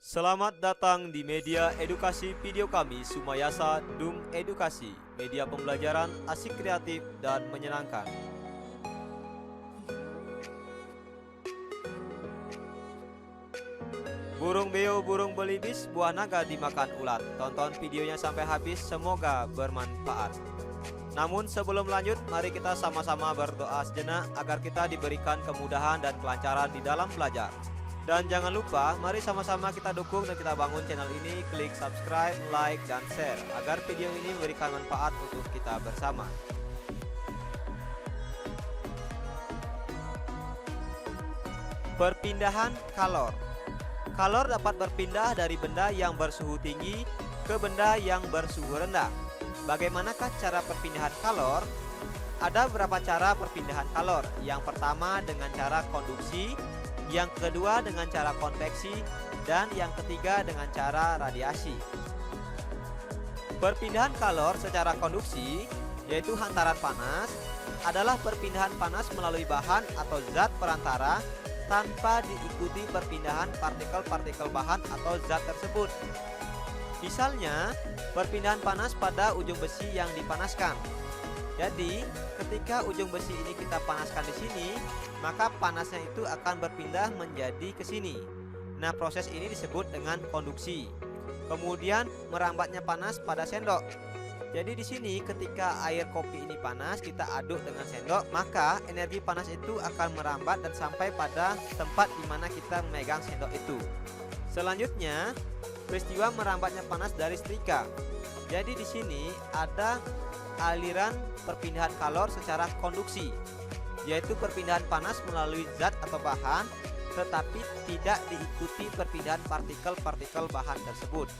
Selamat datang di media edukasi video kami Sumayasa Dung Edukasi, media pembelajaran asik, kreatif, dan menyenangkan. Burung beo, burung belibis, buah naga dimakan ulat. Tonton videonya sampai habis, semoga bermanfaat. Namun sebelum lanjut, mari kita sama-sama berdoa sejenak agar kita diberikan kemudahan dan kelancaran di dalam belajar. Dan jangan lupa, mari sama-sama kita dukung dan kita bangun channel ini. Klik subscribe, like, dan share agar video ini memberikan manfaat untuk kita bersama. Perpindahan kalor. Kalor dapat berpindah dari benda yang bersuhu tinggi ke benda yang bersuhu rendah. Bagaimanakah cara perpindahan kalor? Ada beberapa cara perpindahan kalor. Yang pertama dengan cara konduksi, yang kedua dengan cara konveksi, dan yang ketiga dengan cara radiasi. Perpindahan kalor secara konduksi, yaitu hantaran panas, adalah perpindahan panas melalui bahan atau zat perantara tanpa diikuti perpindahan partikel-partikel bahan atau zat tersebut. Misalnya, perpindahan panas pada ujung besi yang dipanaskan. Jadi, ketika ujung besi ini kita panaskan di sini, maka panasnya itu akan berpindah menjadi ke sini. Nah, proses ini disebut dengan konduksi. Kemudian merambatnya panas pada sendok. Jadi di sini ketika air kopi ini panas, kita aduk dengan sendok, maka energi panas itu akan merambat dan sampai pada tempat di mana kita memegang sendok itu. Selanjutnya, peristiwa merambatnya panas dari setrika. Jadi di sini ada aliran perpindahan kalor secara konduksi, yaitu perpindahan panas melalui zat atau bahan, tetapi tidak diikuti perpindahan partikel-partikel bahan tersebut.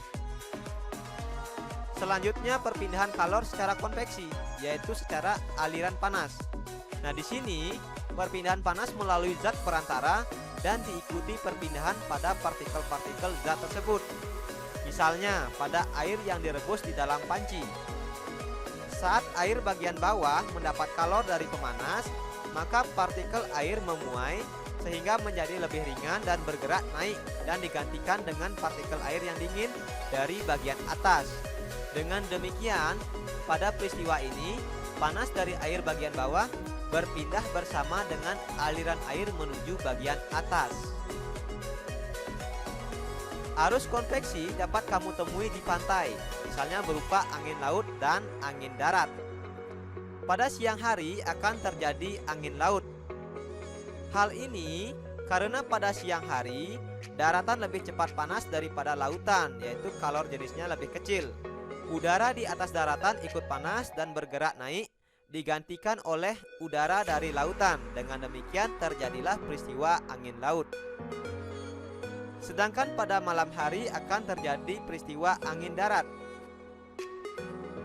Selanjutnya perpindahan kalor secara konveksi, yaitu secara aliran panas. Nah, di sini perpindahan panas melalui zat perantara dan diikuti perpindahan pada partikel-partikel zat tersebut. Misalnya pada air yang direbus di dalam panci. Saat air bagian bawah mendapat kalor dari pemanas, maka partikel air memuai sehingga menjadi lebih ringan dan bergerak naik dan digantikan dengan partikel air yang dingin dari bagian atas. Dengan demikian, pada peristiwa ini, panas dari air bagian bawah berpindah bersama dengan aliran air menuju bagian atas. Arus konveksi dapat kamu temui di pantai, misalnya berupa angin laut dan angin darat. Pada siang hari akan terjadi angin laut. Hal ini karena pada siang hari, daratan lebih cepat panas daripada lautan, yaitu kalor jenisnya lebih kecil. Udara di atas daratan ikut panas dan bergerak naik, digantikan oleh udara dari lautan. Dengan demikian terjadilah peristiwa angin laut. Sedangkan pada malam hari akan terjadi peristiwa angin darat.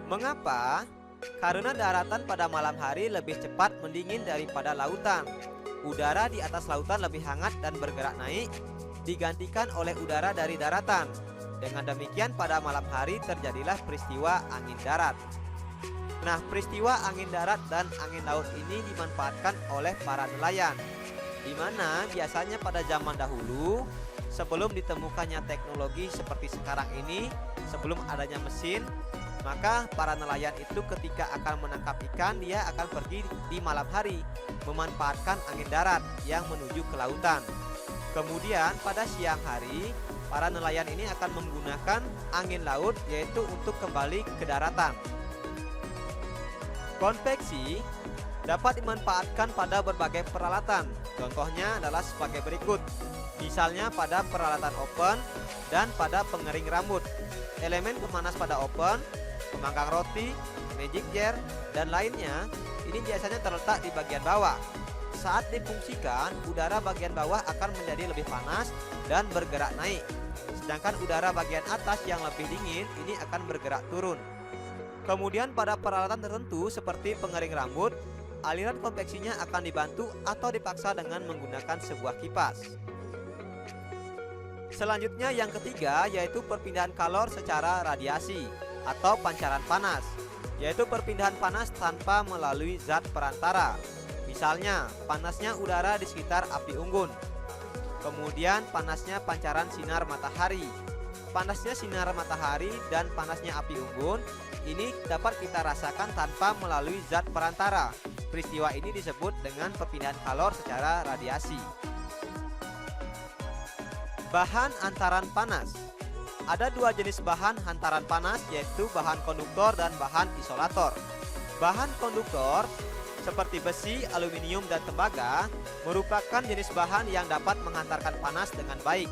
Mengapa? Karena daratan pada malam hari lebih cepat mendingin daripada lautan. Udara di atas lautan lebih hangat dan bergerak naik, digantikan oleh udara dari daratan. Dengan demikian pada malam hari terjadilah peristiwa angin darat. Nah, peristiwa angin darat dan angin laut ini dimanfaatkan oleh para nelayan, di mana biasanya pada zaman dahulu, sebelum ditemukannya teknologi seperti sekarang ini, sebelum adanya mesin, maka para nelayan itu ketika akan menangkap ikan, dia akan pergi di malam hari, memanfaatkan angin darat yang menuju ke lautan. Kemudian pada siang hari, para nelayan ini akan menggunakan angin laut, yaitu untuk kembali ke daratan. Konveksi dapat dimanfaatkan pada berbagai peralatan. Contohnya adalah sebagai berikut. Misalnya pada peralatan oven dan pada pengering rambut. Elemen pemanas pada oven, pemanggang roti, magic jar, dan lainnya ini biasanya terletak di bagian bawah. Saat difungsikan, udara bagian bawah akan menjadi lebih panas dan bergerak naik. Sedangkan udara bagian atas yang lebih dingin ini akan bergerak turun. Kemudian pada peralatan tertentu seperti pengering rambut, aliran konveksinya akan dibantu atau dipaksa dengan menggunakan sebuah kipas. Selanjutnya yang ketiga yaitu perpindahan kalor secara radiasi atau pancaran panas, yaitu perpindahan panas tanpa melalui zat perantara. Misalnya, panasnya udara di sekitar api unggun. Kemudian panasnya pancaran sinar matahari. Panasnya sinar matahari dan panasnya api unggun ini dapat kita rasakan tanpa melalui zat perantara. Peristiwa ini disebut dengan perpindahan kalor secara radiasi. Bahan hantaran panas. Ada dua jenis bahan hantaran panas, yaitu bahan konduktor dan bahan isolator. Bahan konduktor seperti besi, aluminium, dan tembaga merupakan jenis bahan yang dapat menghantarkan panas dengan baik.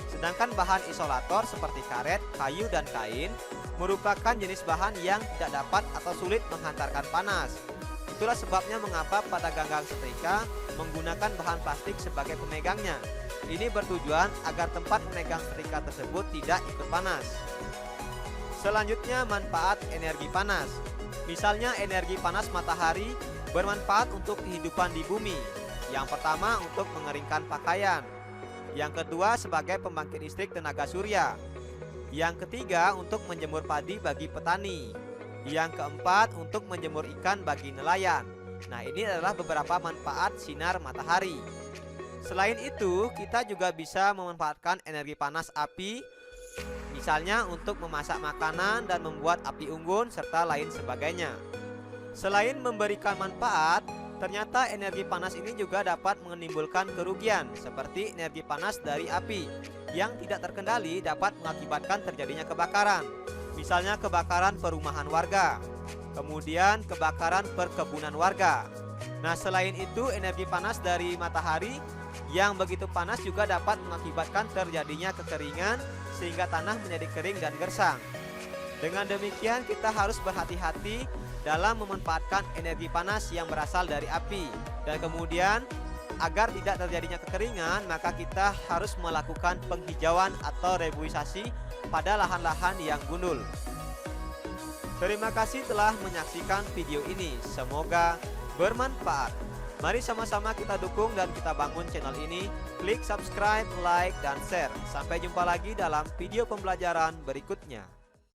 Sedangkan bahan isolator seperti karet, kayu, dan kain merupakan jenis bahan yang tidak dapat atau sulit menghantarkan panas. Itulah sebabnya mengapa pada ganggang setrika menggunakan bahan plastik sebagai pemegangnya. Ini bertujuan agar tempat memegang setrika tersebut tidak ikut panas. Selanjutnya, manfaat energi panas. Misalnya energi panas matahari bermanfaat untuk kehidupan di bumi. Yang pertama, untuk mengeringkan pakaian. Yang kedua, sebagai pembangkit listrik tenaga surya. Yang ketiga, untuk menjemur padi bagi petani. Yang keempat, untuk menjemur ikan bagi nelayan. Nah, ini adalah beberapa manfaat sinar matahari. Selain itu, kita juga bisa memanfaatkan energi panas api, misalnya untuk memasak makanan dan membuat api unggun serta lain sebagainya. Selain memberikan manfaat, ternyata energi panas ini juga dapat menimbulkan kerugian, seperti energi panas dari api yang tidak terkendali dapat mengakibatkan terjadinya kebakaran. Misalnya kebakaran perumahan warga, kemudian kebakaran perkebunan warga. Nah, selain itu, energi panas dari matahari yang begitu panas juga dapat mengakibatkan terjadinya kekeringan sehingga tanah menjadi kering dan gersang. Dengan demikian, kita harus berhati-hati dalam memanfaatkan energi panas yang berasal dari api. Dan kemudian, agar tidak terjadinya kekeringan, maka kita harus melakukan penghijauan atau reboisasi pada lahan-lahan yang gundul. Terima kasih telah menyaksikan video ini. Semoga bermanfaat. Mari sama-sama kita dukung dan kita bangun channel ini. Klik subscribe, like, dan share. Sampai jumpa lagi dalam video pembelajaran berikutnya.